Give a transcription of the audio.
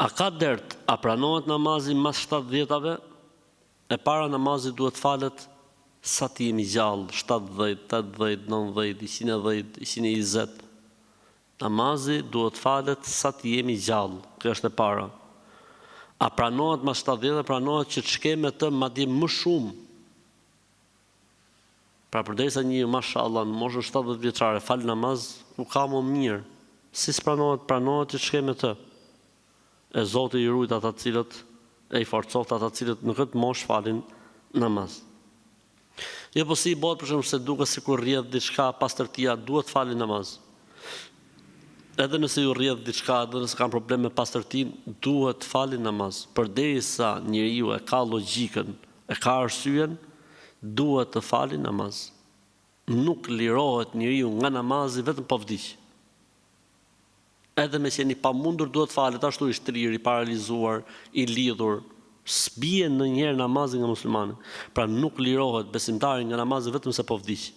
A ka dert, a pranohet namazi mas 70-ave? E para namazi duhet falet sa ti jemi gjallë, 70, 80, 90, 110, 120. Namazi duhet falet sa ti jemi gjallë, kjo është e para. A pranohet mas 70, pranohet që të shke me të madje më shumë. Pra përderisa një mashallah në moshën 70 vjeçare fal namaz, ku ka më mirë. Si s'pranohet, pranohet që të shke me të. E Zoti i rujt ata cilët e i forcoft ata cilët në këtë moshë falin namaz. Jo po si i bëhet për shembull se duket sikur rrjedh diçka pastërtia, duhet falin namaz. Edhe nëse ju rrjedh diçka, edhe nëse kanë problem me pastërtinë, duhet falin namaz. Përderisa njeriu e ka logjikën, e ka arsyen, duhet të falin namaz. Nuk lirohet njeriu nga namazi vetëm po vdiq. Edhe me qenë i pamundur duhet falet, ashtu i shtrirë, i paralizuar, i lidhur, s'bie ndonjëherë namazi nga muslimani. Pra nuk lirohet besimtari nga namazi vetëm se po vdiq.